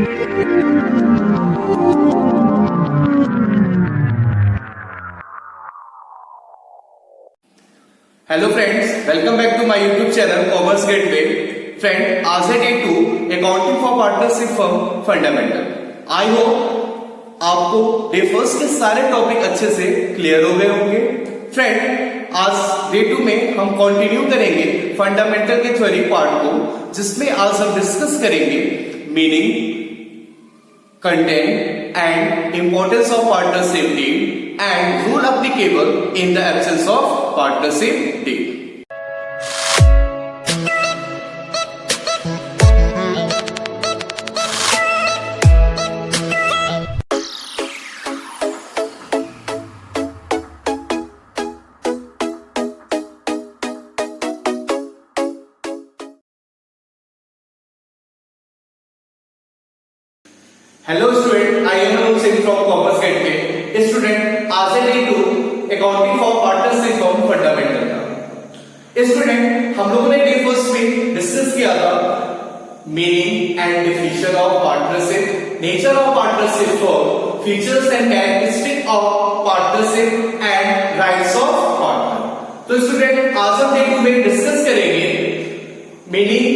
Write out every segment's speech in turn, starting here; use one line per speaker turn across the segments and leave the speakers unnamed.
Hello friends, welcome back to my YouTube channel Commerce Gateway. Friend, आज है day 2 accounting for partnership firm fundamental. I hope आपको day first के सारे topic अच्छे से clear हो गए होंगे। फ्रेंड, आज डे 2 में हम कंटिन्यू करेंगे फंडामेंटल के थ्योरी पार्ट को, जिसमें आज हम डिस्कस करेंगे meaning, content and importance of partnership deed and rule applicable in the absence of partnership deed. Hello student, I am Anup Singh from Commerce Gateway. Student, आज है day 2 accounting for partnership firm fundamental का। Student, हम लोगों ने day first में discuss किया था meaning and definition of partnership, nature of partnership firm, features and characteristic of partnership and rights of partner. तो स्टूडेंट, आज हम डे 2 में डिस्कस करेंगे meaning,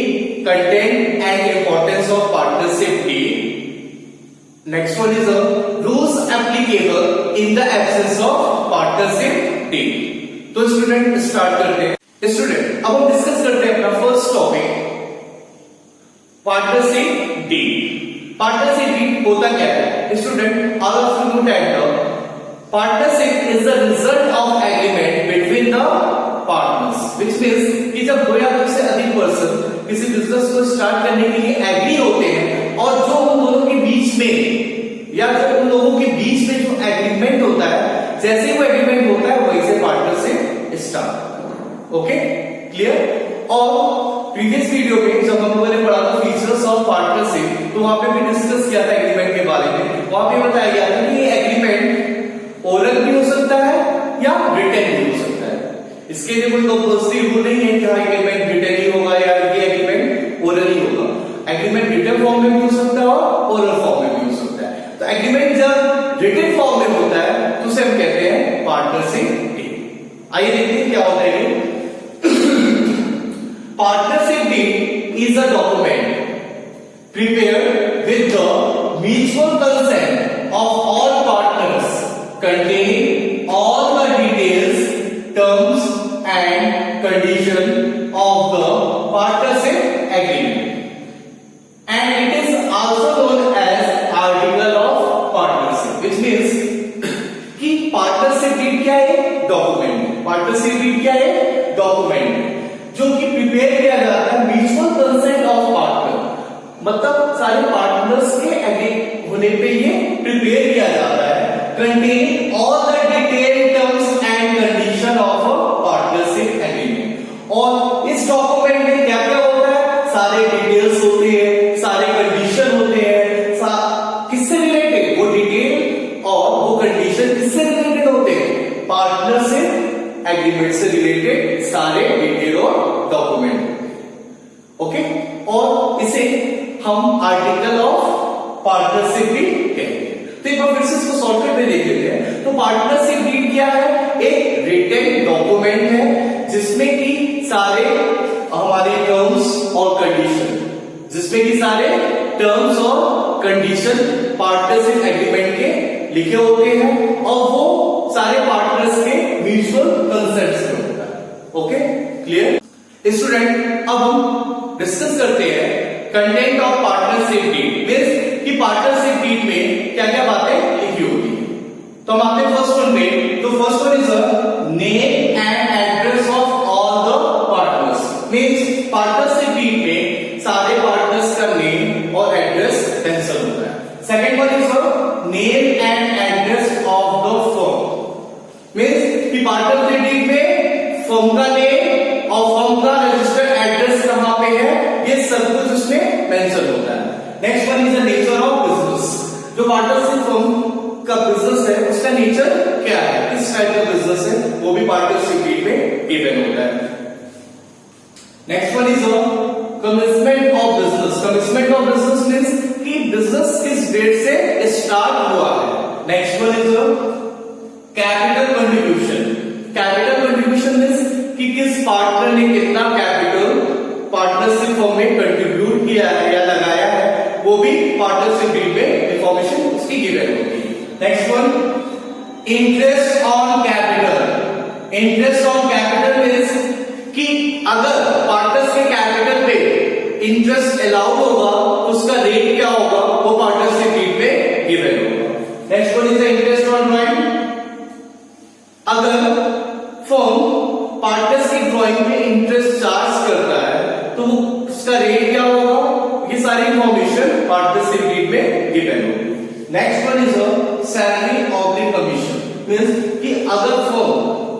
content and importance of partnership deed. Next one is rules applicable in the absence of partnership deed. तो student start करते हैं। Student, अब हम डिस्कस करते हैं अपना first topic, partnership deed. Partnership deed होता क्या है? Student, all of you know that partnership is the result of agreement between the partners, which means कि जब दो या दो से अधिक पर्सन किसी बिजनेस को स्टार्ट करने के लिए एग्री होते हैं और जो उन दोनों के बीच में या जो उन लोगों के बीच में जो एग्रीमेंट होता है, जैसे वो एग्रीमेंट होता है वही से पार्टनरशिप स्टार्ट। Okay, clear? और प्रीवियस वीडियो में जब हम लोगों ने पढ़ा था फीचर्स ऑफ पार्टनरशिप, तो वहां पे भी डिस्कस किया था एग्रीमेंट के बारे में। वहां पे बताया गया था कि ये एग्रीमेंट ओरल भी हो सकता है या रिटन भी हो सकता है। इसके लिए कोई कंपल्सरी रूल नहीं है कि हाँ एग्रीमेंट रिटन ही होगा या ये एग्रीमेंट ओरल ही होगा। एग्रीमेंट रिटन फॉर्म में भी हो सकता है और ओरल फॉर्म में भी हो सकता है। तो एग्रीमेंट जब रिटन फॉर्म में होता है तो उसे हम कहते हैं पार्टनरशिप डीड। आइए देखते हैं क्या होता है ये। Partnership deed is a document prepared with the mutual consent of all partners containing all the details, terms and condition of the partnership agreement, and it is also known as article of partnership, which means कि partnership deed क्या है? Document. Partnership deed क्या है? Document जो कि prepare किया जाता है म्यूचुअल कंसेंट ऑफ पार्टनर, मतलब सारे पार्टनर्स के एग्री होने पे ये प्रिपेयर किया जाता है, containing all the detailed terms and condition of a partnership agreement। और इस डॉक्यूमेंट में क्या क्या होता है? सारे डिटेल्स होते हैं, सारे कंडीशन होते हैं। किससे रिलेटेड? वो डिटेल और वो कंडीशन किससे रिलेटेड होते हैं? पार्टनरशिप एग्रीमेंट से रिलेटेड सारे डिटेल और डॉक्यूमेंट। ओके, और इसे हम आर्टिकल ऑफ पार्टनरशिप भी कहते हैं। तो एक बार फिर से इसको शॉर्टकट में देख लेते हैं। तो पार्टनरशिप डीड क्या है? एक रिटन डॉक्यूमेंट है जिसमें कि सारे हमारे टर्म्स और कंडीशन, जिसमें कि सारे टर्म्स और कंडीशन पार्टनरशिप एग्रीमेंट के लिखे होते हैं और वो सारे पार्टनर्स के म्यूचुअल कंसेंट से होता है। Okay, clear? स्टूडेंट, अब हम डिस्कस करते हैं content of partnership deed, means कि पार्टनरशिप डीड में क्या क्या बातें लिखी होती है। तो हम आते हैं फर्स्ट वन पे। तो first one is name and address of all the partners, means partnership deed में सारे पार्टनर्स का नेम और एड्रेस मेंशन होता है। Second one is name and address of the firm, means कि पार्टनरशिप डीड में फर्म का नेम और फर्म का रजिस्टर्ड एड्रेस कहां पे है, ये सब कुछ उसमें मेंशन होता है। Next one is the nature of business, जो पार्टनरशिप फर्म का बिजनेस है उसका नेचर क्या है, किस टाइप का बिजनेस है, वो भी पार्टनरशिप डीड में गिवन होता है। Next one is commitment of business. Commitment of business means कि बिजनेस किस डेट से स्टार्ट हुआ है। Next one is capital contribution. Capital contribution means कि किस पार्टनर ने कितना कैपिटल पार्टनरशिप फॉर्म में कंट्रीब्यूट किया है या लगाया है, वो भी पार्टनरशिप डीड में इंफॉर्मेशन उसकी गिवन होगी। Next one interest on capital. Interest on capital means कि अगर पार्टनर्स के कैपिटल पे इंटरेस्ट अलाउड होगा तो उसका रेट क्या होगा, वो पार्टनरशिप डीड में गिवन होगा। Next one is interest on drawing. अगर फर्म पार्टनर्स की ड्राइंग में इंटरेस्ट चार्ज करता है तो उसका रेट क्या होगा, ये सारी इंफॉर्मेशन पार्टनरशिप डीड में गिवन होगी। Next one is salary of the commission. Means कि अगर फर्म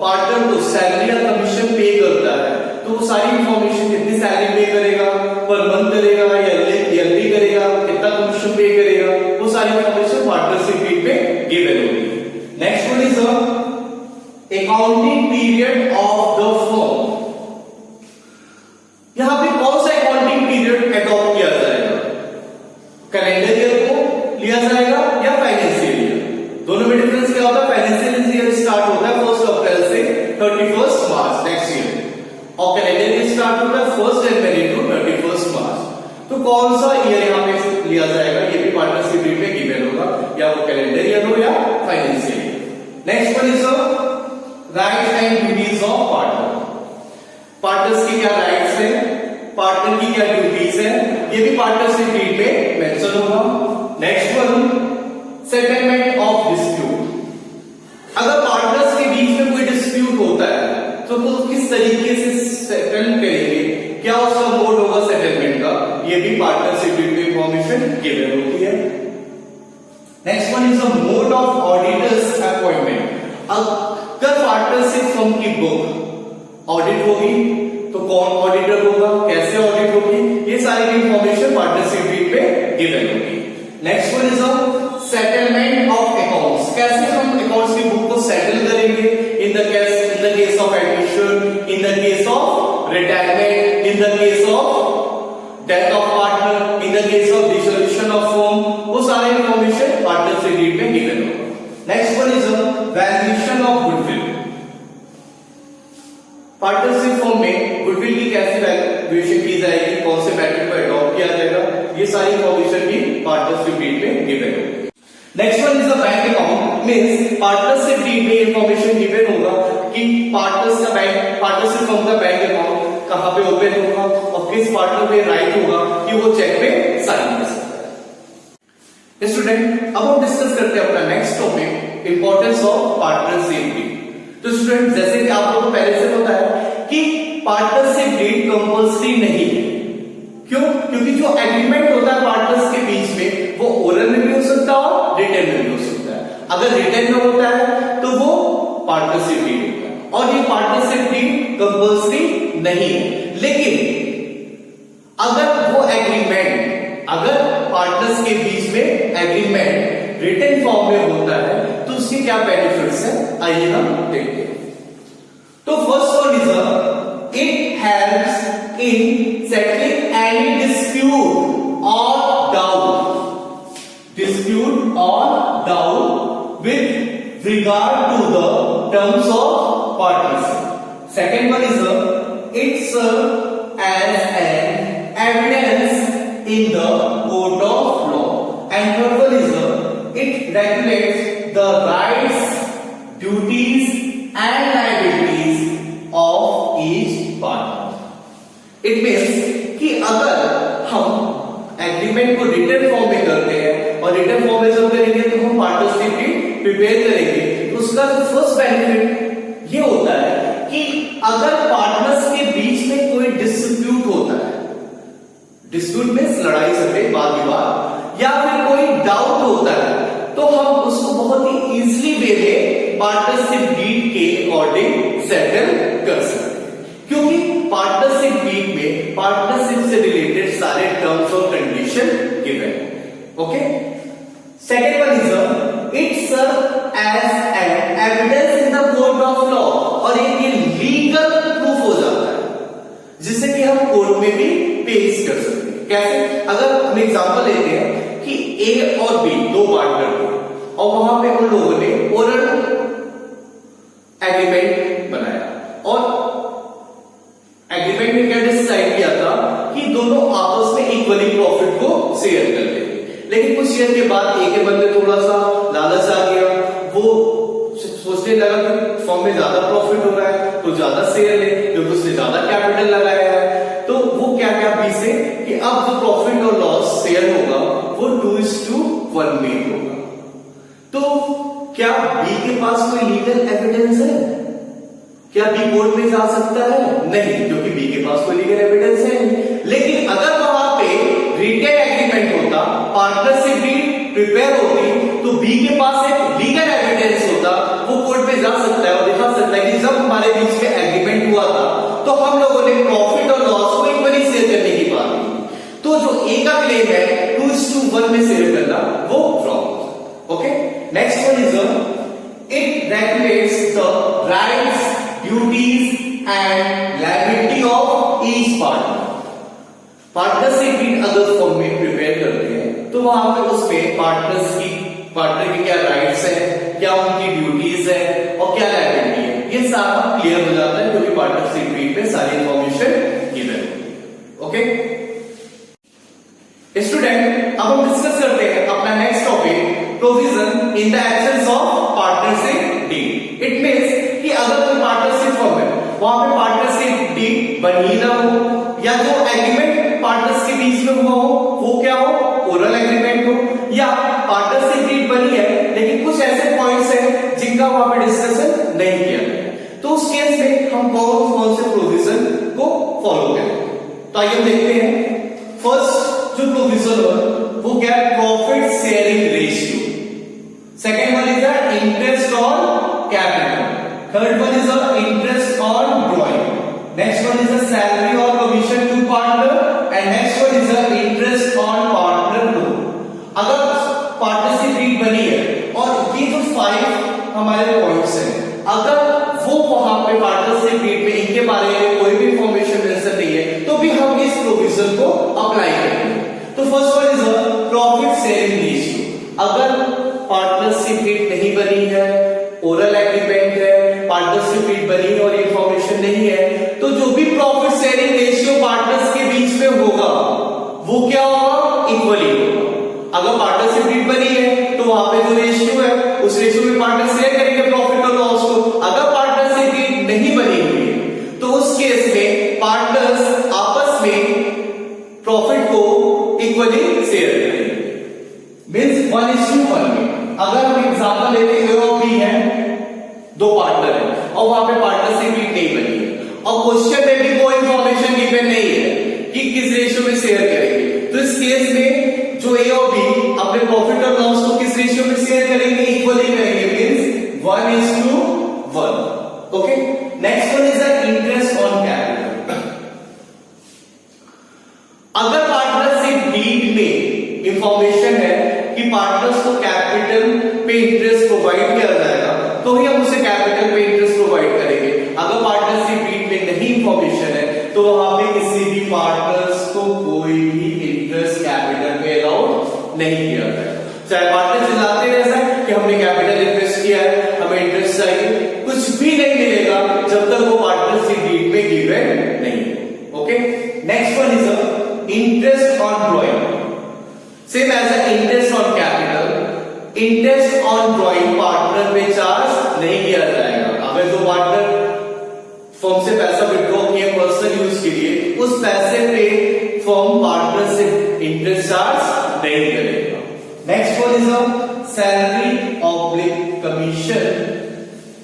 पार्टनर को सैलरी या कमीशन पे करता है तो वो सारी इंफॉर्मेशन, कितनी सैलरी पे करेगा, पर मंथ करेगा या ईयरली करेगा, कितना कमीशन पे करेगा, वो सारी इंफॉर्मेशन पार्टनरशिप डीड में गिवन होगी। Next one is accounting period of the firm. यहां पे कौन सा अकाउंटिंग पीरियड अडॉप्ट किया जाएगा, कैलेंडर ईयर को लिया जाएगा या फाइनेंशियल ईयर। दोनों में डिफरेंस क्या होता है, फाइनेंशियल ईयर स्टार्ट होता है 1 अप्रैल से 31 मार्च नेक्स्ट ईयर, और कैलेंडर ईयर स्टार्ट होता है 1 जनवरी टू 31 मार्च। तो कौन सा ईयर यहां पे लिया जाएगा, ये भी पार्टनरशिप डीड में गिवन होगा, या वो कैलेंडर ईयर हो या financial year. Next one is rights and duties of partner. Partners की क्या राइट्स है, पार्टनर की क्या ड्यूटीज है, ये भी पार्टनरशिप डीड में मेंशन होगा। Next one settlement of dispute. अगर पार्टनर्स के बीच में कोई डिस्प्यूट होता है तो वो किस तरीके से सेटल करेंगे, क्या उसका मोड होगा सेटलमेंट का, ये भी पार्टनरशिप डीड में इंफॉर्मेशन गिवन होती है। Next one is the mode of auditors appointment. अगर पार्टनरशिप फर्म की बुक ऑडिट होगी तो कौन ऑडिटर होगा, कैसे ऑडिट होगी, ये सारी इंफॉर्मेशन पार्टनरशिप डीड में गिवन होगी। Next one is settlement of accounts. कैसे हम अकाउंट्स की बुक को सेटल करेंगे, in the case of admission, in the case of retirement, in the case of death of partner, in the case of dissolution of firm, वो सारे information partnership deed में given होगा। Next one is valuation of goodwill. Partnership firm में goodwill की कैसे valuation की जाएगी, कौन से मेथड को अडॉप्ट किया जाएगा, ये सारी इंफॉर्मेशन भी पार्टनरशिप डीड में गिवन होगी। Next one is bank account. Means partnership deed में इंफॉर्मेशन गिवन होगा कि पार्टनर्स का बैंक, पार्टनरशिप फर्म का बैंक अकाउंट कहां पे ओपन होगा और किस पार्टनर पे राइट होगा कि वो चेक पे साइन कर सकता है। स्टूडेंट अब हम डिस्कस करते हैं अपना next topic, importance of partnership deed. तो स्टूडेंट जैसे कि आप लोगों को पहले से पता है कि पार्टनरशिप डीड कंपल्सरी नहीं है। क्यों? क्योंकि जो एग्रीमेंट होता है पार्टनर्स के बीच में वो ओरल में भी हो सकता है और रिटन में भी हो सकता है। अगर रिटन में होता है तो वो पार्टनरशिप डीड होता है, और ये पार्टनरशिप डीड कंपल्सरी नहीं है। लेकिन अगर वो एग्रीमेंट, अगर पार्टनर्स के बीच में एग्रीमेंट रिटन फॉर्म में होता है तो उसके क्या बेनिफिट्स है, आइए हम देखते हैं। तो first one is it helps in settling any dispute or doubt with regard to the terms of partnership. Second one is it serve as an evidence in the court of law, and third one is it regulates the rights, duties and liabilities of each partner. It means कि अगर हम agreement को written form में करते हैं और written form में जब करेंगे तो हम पार्टनरशिप डीड प्रिपेयर करेंगे, तो उसका फर्स्ट बेनिफिट ये होता है कि अगर पार्टनर्स के बीच में कोई डिस्प्यूट होता है, डिस्प्यूट मीन्स लड़ाई झगड़े वाद विवाद, या फिर कोई डाउट होता है, तो हम उसको बहुत ही इजीली वे में पार्टनरशिप डीड के अकॉर्डिंग सेटल कर सकते हैं, क्योंकि पार्टनरशिप डीड में पार्टनरशिप से रिलेटेड सारे टर्म्स और कंडीशन गिवन है। Okay, second one is it serve as an evidence in the court of law, और ये लीगल प्रूफ हो जाता है जिसे कि हम कोर्ट में भी पेश कर सकते हैं। कैसे? अगर हम एग्जांपल लेते हैं कि ए और बी दो पार्टनर थे और वहां पे उन लोगों ने ओरल एग्रीमेंट बनाया और एग्रीमेंट में क्या डिसाइड किया था कि दोनों आपस में इक्वली प्रॉफिट को शेयर कर लेंगे। लेकिन कुछ ईयर के बाद एक बंदे थोड़ा सा लालच आ गया, वो सोचने लगा कि फॉर्म में ज्यादा प्रॉफिट हो रहा है तो ज्यादा शेयर ले, क्योंकि उसने ज्यादा कैपिटल लगाया है। तो वो क्या क्या बी से कि अब जो प्रॉफिट और लॉस शेयर होगा वो 2:1 में होगा। तो क्या बी के पास कोई लीगल एविडेंस है? क्या बी कोर्ट में जा सकता है? नहीं, क्योंकि बी के पास कोई लीगल एविडेंस है नहीं। लेकिन अगर वहां पे रिटेन एग्रीमेंट होता, पार्टनरशिप डीड प्रिपेयर होती, तो बी के पास एक लीगल एविडेंस होता, वो कोर्ट में जा सकता है और दिखा सकता है कि जब हमारे बीच में एग्रीमेंट हुआ था तो हम लोगों ने प्रॉफिट और लॉस को इक्वली शेयर करने की बात की। तो जो ए का क्लेम है 2:1 में शेयर करना वो wrong. Okay, next one is it regulates the rights, duties and liability of each partner. Partnership deed अगर फॉर्म में प्रिपेयर करते हैं तो वहां पे उसमें पार्टनर की क्या राइट्स है, क्या उनकी ड्यूटीज है और क्या लायबिलिटी है, ये सारा क्लियर हो जाता है क्योंकि पार्टनरशिप डीड में सारी इंफॉर्मेशन गिवन है। ओके स्टूडेंट, अब हम डिस्कस करते हैं अपना next topic, provision in the absence of partnership deed. It means कि अगर कोई पार्टनरशिप फॉर्म है वहां पे पार्टनरशिप डीड बनी ना हो, या जो एग्रीमेंट पार्टनर्स के बीच में हुआ हो वो क्या हो, ओरल एग्रीमेंट हो, या पार्टनरशिप डीड बनी है लेकिन कुछ ऐसे पॉइंट्स हैं जिनका वहां पे डिस्कशन नहीं किया गया, तो उस केस में हम कौन कौन से प्रोविजन को फॉलो करेंगे। तो आइए देखते हैं। फर्स्ट जो प्रोविजन है वो क्या है, profit sharing ratio. Second one is the interest on capital. Third one is the interest on drawing. Next one is the salary or commission to partner and next one is the interest on partner loan. अगर partnership deed बनी है और ये जो 5 हमारे points हैं, अगर वो वहां पे पार्टनरशिप डीड में इनके बारे में कोई भी इंफॉर्मेशन मेंशन नहीं है तो भी हम इस प्रोविजन को अप्लाई करेंगे। तो first one is profit sharing ratio. अगर पार्टनरशिप डीड नहीं बनी है, ओरल एग्रीमेंट है, पार्टनरशिप डीड बनी है और इंफॉर्मेशन नहीं है, तो जो भी प्रॉफिट शेयरिंग रेशियो पार्टनर्स के बीच में होगा वो क्या होगा, इक्वली होगा। अगर पार्टनरशिप डीड बनी है तो वहां पे जो रेशियो है उस रेशियो में पार्टनर शेयर करेंगे प्रॉफिट और लॉस को। अगर पार्टनरशिप डीड नहीं बनी हुई है तो उस केस में पार्टनर्स आपस में प्रॉफिट को इक्वली शेयर करेंगे, मींस 1:1 में। अगर हम एग्जांपल लेते हैं ए और बी है, दो पार्टनर है और वहां पे पार्टनरशिप डीड नहीं बनी है और क्वेश्चन में भी कोई इंफॉर्मेशन गिवन नहीं है कि किस रेशियो में शेयर करेंगे, तो इस केस में जो ए और बी अपने प्रॉफिट और लॉस को किस रेशियो में शेयर करेंगे, इक्वली करेंगे, means 1:1। Okay, next one is the interest on capital. अगर पार्टनरशिप डीड में इंफॉर्मेशन है कि पार्टनर्स को कैपिटल पे इंटरेस्ट प्रोवाइड किया जाएगा तो ही हम उसे कैपिटल पे इंटरेस्ट प्रोवाइड करेंगे। अगर पार्टनरशिप डीड में नहीं इंफॉर्मेशन है तो वहां पे किसी भी पार्टनर्स को कोई भी इंटरेस्ट कैपिटल पे अलाउड नहीं किया जाएगा। चाहे पार्टनर चिल्लाते रहे कि हमने कैपिटल इन्वेस्ट किया है, हमें इंटरेस्ट चाहिए, कुछ भी नहीं मिलेगा जब तक वो पार्टनरशिप डीड में गिवन नहीं। Okay, next one is interest on drawing. Same as interest on capital, interest on drawing partner पे चार्ज नहीं किया जाएगा। अगर जो पार्टनर फर्म से पैसा विड्रॉ किए पर्सनल यूज के लिए, उस पैसे पे फर्म पार्टनर से इंटरेस्ट चार्ज नहीं करेगा। Next one is salary oblique commission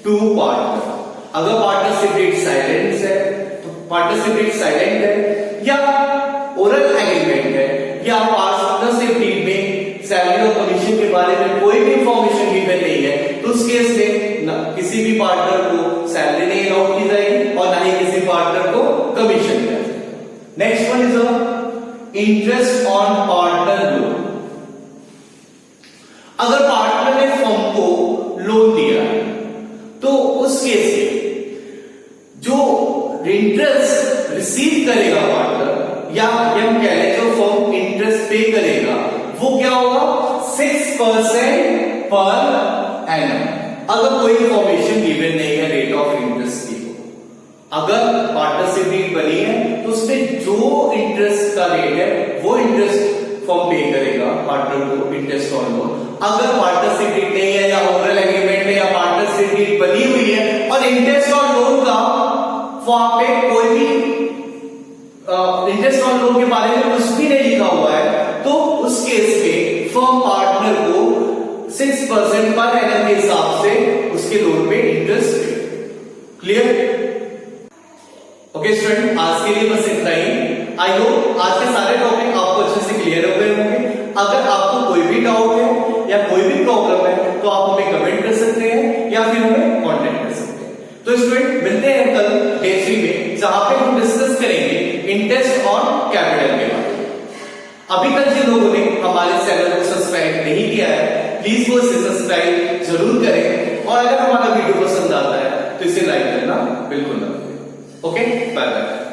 to partner. अगर पार्टनरशिप डीड साइलेंट है तो पार्टनरशिप डीड साइलेंट है या ओरल एग्रीमेंट है या पार्टनरशिप डीड में सैलरी और कमीशन के बारे में कोई भी इंफॉर्मेशन गिवन नहीं है तो उस केस में किसी भी पार्टनर को सैलरी नहीं अलाउड की जाएगी और ना ही किसी पार्टनर को कमीशन दिया जाएगा। Next one is interest on partner loan. अगर पार्टनर ने फर्म को लोन दिया तो उस केस में जो इंटरेस्ट रिसीव करेगा पार्टनर या हम कह लें जो फर्म इंटरेस्ट पे करेगा वो क्या होगा 6% पर एनम। अगर कोई इंफॉर्मेशन गिवन नहीं है रेट ऑफ इंटरेस्ट की, अगर पार्टनरशिप डीड बनी है तो उसमें जो इंटरेस्ट का रेट है वो इंटरेस्ट फॉर्म पे करेगा पार्टनर को इंटरेस्ट ऑन लोन। अगर पार्टनरशिप डीड नहीं है या ओवरऑल एग्रीमेंट है या पार्टनरशिप डीड बनी हुई है और इंटरेस्ट ऑन लोन का वहां पे कोई भी इंटरेस्ट ऑन लोन के बारे में कुछ भी नहीं लिखा हुआ है, तो उस केस में फर्म पार्टनर को 6% पर एनम के हिसाब से उसके लोन पे इंटरेस्ट। क्लियर? ओके स्टूडेंट, आज के लिए बस इतना ही। आई होप आज के सारे टॉपिक आपको अच्छे से क्लियर हो गए होंगे। अगर आपको कोई भी डाउट है या कोई भी प्रॉब्लम है तो आप हमें कमेंट कर सकते हैं या फिर हमें कांटेक्ट कर सकते हैं। तो स्टूडेंट मिलते हैं कल डे 3 में, जहां पे हम डिस्कस करेंगे इंटरेस्ट ऑन कैपिटल के बारे में। अभी तक जिन लोगों ने हमारे चैनल को सब्सक्राइब नहीं किया है प्लीज वो इसे सब्सक्राइब जरूर करें, और अगर हमारा वीडियो पसंद आता है तो इसे लाइक करना बिल्कुल ना भूलें। Okay, bye bye.